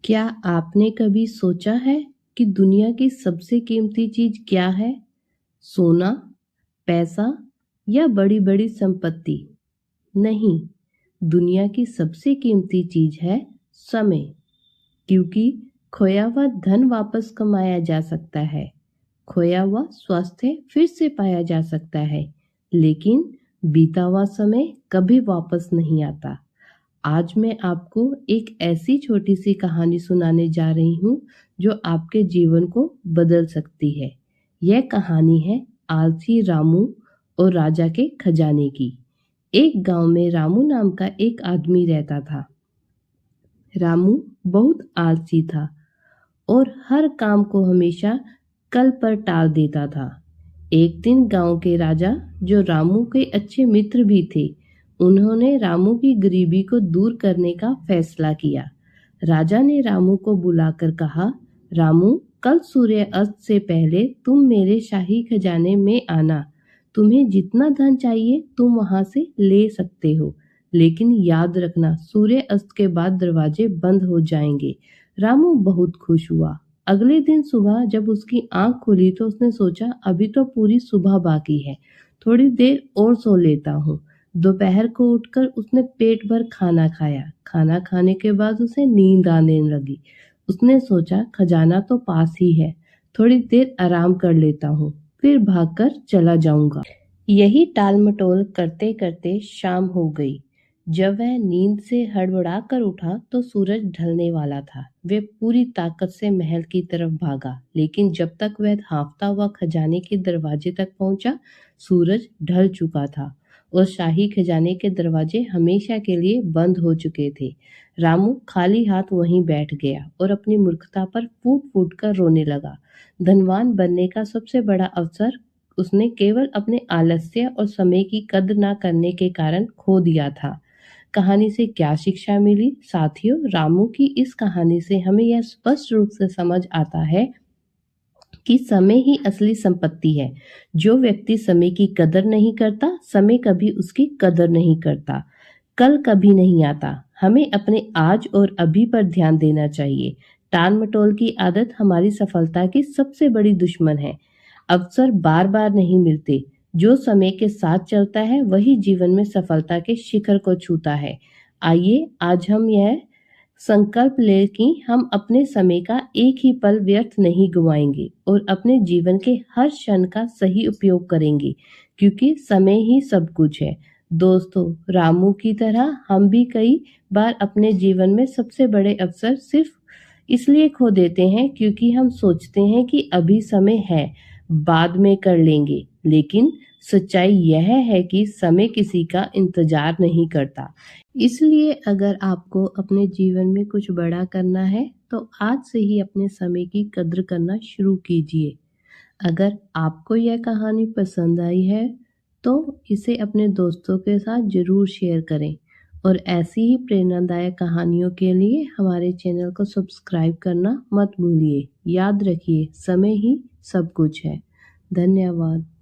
क्या आपने कभी सोचा है कि दुनिया की सबसे कीमती चीज क्या है? सोना, पैसा या बड़ी-बड़ी संपत्ति? नहीं, दुनिया की सबसे कीमती चीज है समय, क्योंकि खोया हुआ धन वापस कमाया जा सकता है, खोया हुआ स्वास्थ्य फिर से पाया जा सकता है, लेकिन बीता हुआ समय कभी वापस नहीं आता। आज मैं आपको एक ऐसी छोटी सी कहानी सुनाने जा रही हूँ जो आपके जीवन को बदल सकती है। यह कहानी है आलसी रामू और राजा के खजाने की। एक गांव में रामू नाम का एक आदमी रहता था। रामू बहुत आलसी था और हर काम को हमेशा कल पर टाल देता था। एक दिन गांव के राजा, जो रामू के अच्छे मित्र भी थे, उन्होंने रामू की गरीबी को दूर करने का फैसला किया। राजा ने रामू को बुलाकर कहा, रामू, कल सूर्य अस्त से पहले तुम मेरे शाही खजाने में आना। तुम्हें जितना धन चाहिए तुम वहां से ले सकते हो, लेकिन याद रखना सूर्य अस्त के बाद दरवाजे बंद हो जाएंगे। रामू बहुत खुश हुआ। अगले दिन सुबह जब उसकी आंख खुली तो उसने सोचा, अभी तो पूरी सुबह बाकी है, थोड़ी देर और सो लेता हूँ। दोपहर को उठकर उसने पेट भर खाना खाया। खाना खाने के बाद उसे नींद आने लगी। उसने सोचा, खजाना तो पास ही है, थोड़ी देर आराम कर लेता हूँ, फिर भागकर चला जाऊंगा। यही टाल मटोल करते करते शाम हो गई। जब वह नींद से हड़बड़ा कर उठा तो सूरज ढलने वाला था। वह पूरी ताकत से महल की तरफ भागा, लेकिन जब तक वह हाँफता हुआ खजाने के दरवाजे तक पहुंचा, सूरज ढल चुका था और शाही खजाने के दरवाजे हमेशा के लिए बंद हो चुके थे। रामू खाली हाथ वहीं बैठ गया और अपनी मूर्खता पर फूट फूट कर रोने लगा। धनवान बनने का सबसे बड़ा अवसर उसने केवल अपने आलस्य और समय की कद्र न करने के कारण खो दिया था। कहानी से क्या शिक्षा मिली? साथियों, रामू की इस कहानी से हमें यह स्पष्ट रूप से समझ आता है कि समय ही असली संपत्ति है। जो व्यक्ति समय की कदर नहीं करता, समय कभी उसकी कदर नहीं करता। कल कभी नहीं आता। हमें अपने आज और अभी पर ध्यान देना चाहिए। टाल मटोल की आदत हमारी सफलता की सबसे बड़ी दुश्मन है। अवसर बार बार नहीं मिलते। जो समय के साथ चलता है वही जीवन में सफलता के शिखर को छूता है। आइए आज हम यह संकल्प लें कि हम अपने समय का एक ही पल व्यर्थ नहीं गंवाएंगे और अपने जीवन के हर क्षण का सही उपयोग करेंगे, क्योंकि समय ही सब कुछ है। दोस्तों, रामू की तरह हम भी कई बार अपने जीवन में सबसे बड़े अवसर सिर्फ इसलिए खो देते हैं क्योंकि हम सोचते हैं कि अभी समय है, बाद में कर लेंगे। लेकिन सच्चाई यह है कि समय किसी का इंतजार नहीं करता। इसलिए अगर आपको अपने जीवन में कुछ बड़ा करना है तो आज से ही अपने समय की कद्र करना शुरू कीजिए। अगर आपको यह कहानी पसंद आई है तो इसे अपने दोस्तों के साथ जरूर शेयर करें और ऐसी ही प्रेरणादायक कहानियों के लिए हमारे चैनल को सब्सक्राइब करना मत भूलिए। याद रखिए, समय ही सब कुछ है। धन्यवाद।